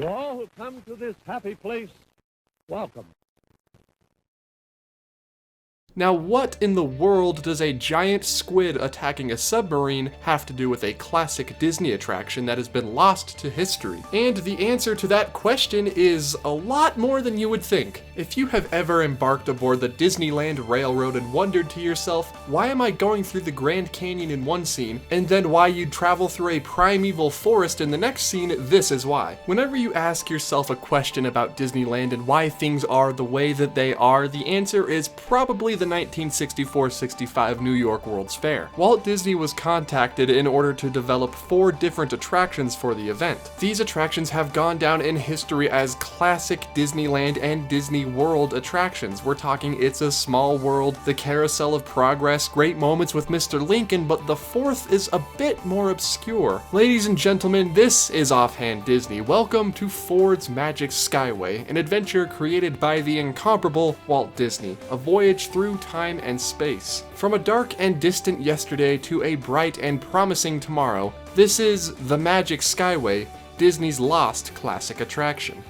To all who come to this happy place, welcome. Now, what in the world does a giant squid attacking a submarine have to do with a classic Disney attraction that has been lost to history? And the answer to that question is a lot more than you would think. If you have ever embarked aboard the Disneyland Railroad and wondered to yourself, why am I going through the Grand Canyon in one scene, and then why you'd travel through a primeval forest in the next scene, this is why. Whenever you ask yourself a question about Disneyland and why things are the way that they are, the answer is probably the 1964-65 New York World's Fair. Walt Disney was contacted in order to develop 4 different attractions for the event. These attractions have gone down in history as classic Disneyland and Disney World attractions. We're talking It's a Small World, the Carousel of Progress, Great Moments with Mr. Lincoln, but the 4th is a bit more obscure. Ladies and gentlemen, this is Offhand Disney. Welcome to Ford's Magic Skyway, an adventure created by the incomparable Walt Disney, a voyage through time and space. From a dark and distant yesterday to a bright and promising tomorrow, this is The Magic Skyway, Disney's lost classic attraction.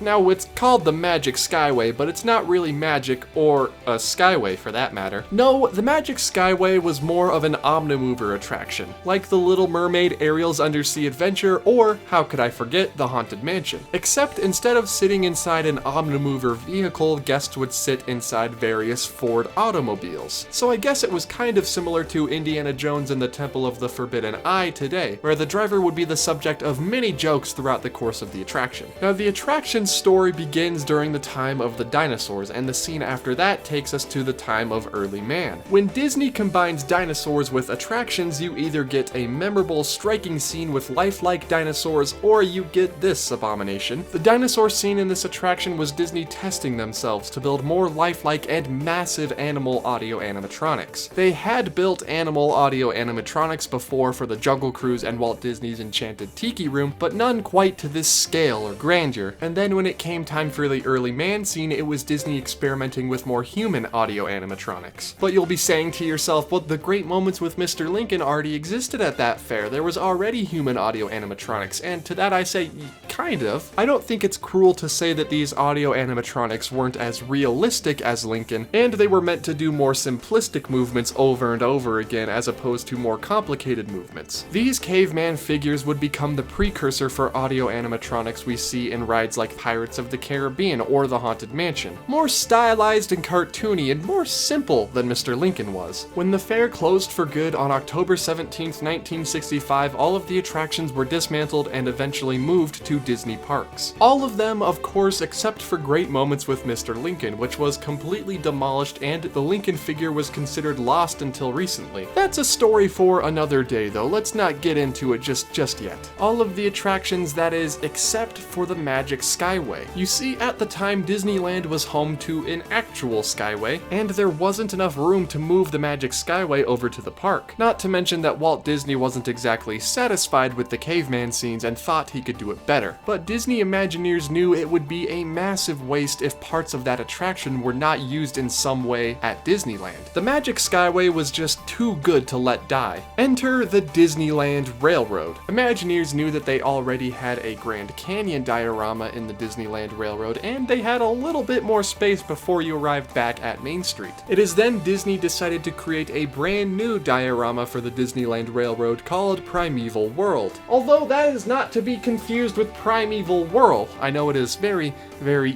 Now, it's called the Magic Skyway, but it's not really magic, or a skyway for that matter. No, the Magic Skyway was more of an omnimover attraction, like the Little Mermaid Ariel's Undersea Adventure, or, how could I forget, the Haunted Mansion. Except instead of sitting inside an omnimover vehicle, guests would sit inside various Ford automobiles. So I guess it was kind of similar to Indiana Jones and the Temple of the Forbidden Eye today, where the driver would be the subject of many jokes throughout the course of the attraction. Now, the attraction's story begins during the time of the dinosaurs, and the scene after that takes us to the time of early man. When Disney combines dinosaurs with attractions, you either get a memorable, striking scene with lifelike dinosaurs, or you get this abomination. The dinosaur scene in this attraction was Disney testing themselves to build more lifelike and massive animal audio animatronics. They had built animal audio animatronics before for the Jungle Cruise and Walt Disney's Enchanted Tiki Room, but none quite to this scale or grandeur. And then when it came time for the early man scene, it was Disney experimenting with more human audio animatronics. But you'll be saying to yourself, well, the Great Moments with Mr. Lincoln already existed at that fair. There was already human audio animatronics, and to that I say, kind of. I don't think it's cruel to say that these audio animatronics weren't as realistic as Lincoln, and they were meant to do more simplistic movements over and over again as opposed to more complicated movements. These caveman figures would become the precursor for audio animatronics we see in rides like Pirates of the Caribbean or the Haunted Mansion. More stylized and cartoony and more simple than Mr. Lincoln was. When the fair closed for good on October 17, 1965, all of the attractions were dismantled and eventually moved to Disney parks. All of them, of course, except for Great Moments with Mr. Lincoln, which was completely demolished and the Lincoln figure was considered lost until recently. That's a story for another day though, let's not get into it just yet. All of the attractions, that is, except for the Magic Skyway. You see, at the time, Disneyland was home to an actual Skyway, and there wasn't enough room to move the Magic Skyway over to the park. Not to mention that Walt Disney wasn't exactly satisfied with the caveman scenes and thought he could do it better. But Disney Imagineers knew it would be a massive waste if parts of that attraction were not used in some way at Disneyland. The Magic Skyway was just too good to let die. Enter the Disneyland Railroad. Imagineers knew that they already had a Grand Canyon diorama in the Disneyland Railroad, and they had a little bit more space before you arrived back at Main Street. It is then Disney decided to create a brand new diorama for the Disneyland Railroad called Primeval World. Although that is not to be confused with Primeval Whirl. I know it is very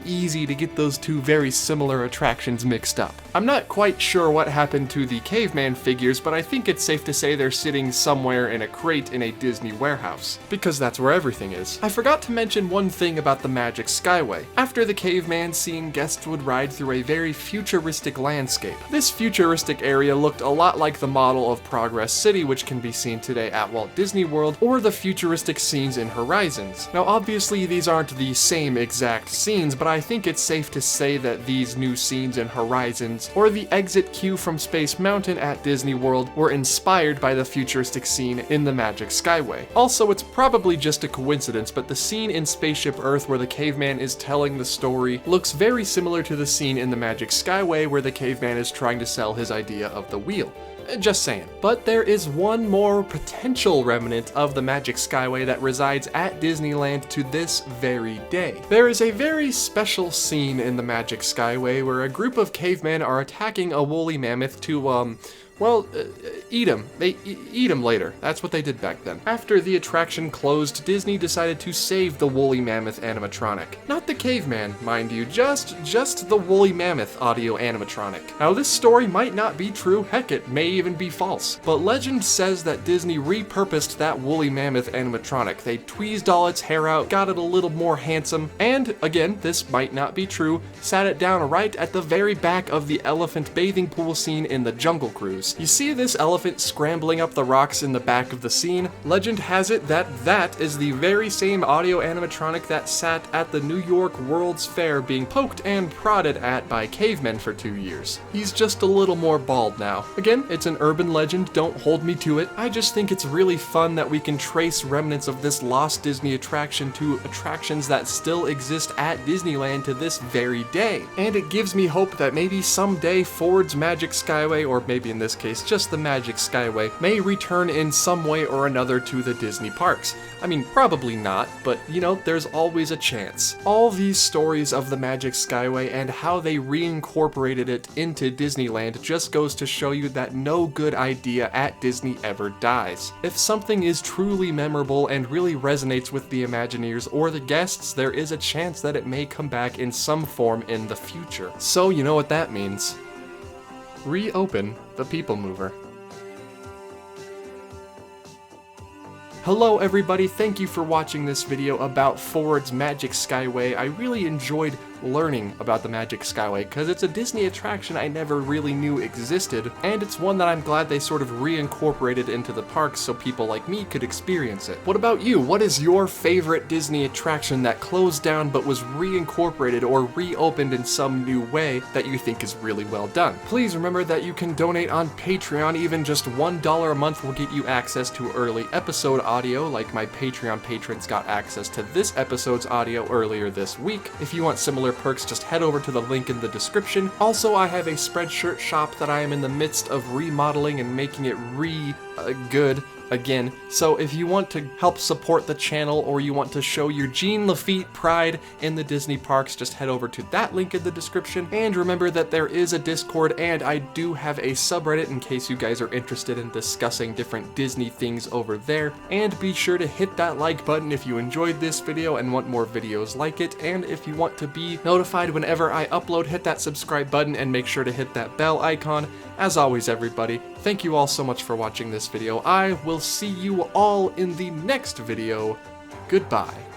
easy to get those two very similar attractions mixed up. I'm not quite sure what happened to the caveman figures, but I think it's safe to say they're sitting somewhere in a crate in a Disney warehouse, because that's where everything is. I forgot to mention one thing about the Magic Skyway. After the caveman scene, guests would ride through a very futuristic landscape. This futuristic area looked a lot like the model of Progress City, which can be seen today at Walt Disney World, or the futuristic scenes in Horizons. Now obviously these aren't the same exact scenes, but I think it's safe to say that these new scenes in Horizons, or the exit queue from Space Mountain at Disney World, were inspired by the futuristic scene in the Magic Skyway. Also, it's probably just a coincidence, but the scene in Spaceship Earth where the caveman is telling the story looks very similar to the scene in the Magic Skyway where the caveman is trying to sell his idea of the wheel. Just saying. But there is one more potential remnant of the Magic Skyway that resides at Disneyland to this very day. There is a very special scene in the Magic Skyway where a group of cavemen are attacking a woolly mammoth to, eat him. They eat him later. That's what they did back then. After the attraction closed, Disney decided to save the woolly mammoth animatronic. Not the caveman, mind you, just the woolly mammoth audio animatronic. Now this story might not be true, heck it may even be false, but legend says that Disney repurposed that woolly mammoth animatronic. They tweezed all its hair out, got it a little more handsome, and again, this might not be true, sat it down right at the very back of the elephant bathing pool scene in the Jungle Cruise. You see this elephant scrambling up the rocks in the back of the scene? Legend has it that that is the very same audio animatronic that sat at the New York World's Fair being poked and prodded at by cavemen for 2 years. He's just a little more bald now. Again, it's an urban legend, don't hold me to it. I just think it's really fun that we can trace remnants of this lost Disney attraction to attractions that still exist at Disneyland to this very day. And it gives me hope that maybe someday Ford's Magic Skyway, or maybe in this case just the Magic Skyway, may return in some way or another to the Disney parks. I mean, probably not, but you know, there's always a chance. All these stories of the Magic Skyway and how they reincorporated it into Disneyland just goes to show you that no good idea at Disney ever dies. If something is truly memorable and really resonates with the Imagineers or the guests, there is a chance that it may come back in some form in the future. So you know what that means. Reopen the People Mover. Hello everybody, thank you for watching this video about Ford's Magic Skyway. I really enjoyed learning about the Magic Skyway because it's a Disney attraction I never really knew existed, and it's one that I'm glad they sort of reincorporated into the parks so people like me could experience it. What about you? What is your favorite Disney attraction that closed down but was reincorporated or reopened in some new way that you think is really well done? Please remember that you can donate on Patreon. Even just $1 a month will get you access to early episode audio, like my Patreon patrons got access to this episode's audio earlier this week. If you want similar perks, just head over to the link in the description. Also, I have a Spreadshirt shop that I am in the midst of remodeling and making it good again. So if you want to help support the channel or you want to show your Jean Lafitte pride in the Disney parks, just head over to that link in the description. And remember that there is a Discord and I do have a subreddit in case you guys are interested in discussing different Disney things over there. And be sure to hit that like button if you enjoyed this video and want more videos like it. And if you want to be notified whenever I upload, hit that subscribe button and make sure to hit that bell icon. As always, everybody, thank you all so much for watching this video. I will see you all in the next video. Goodbye.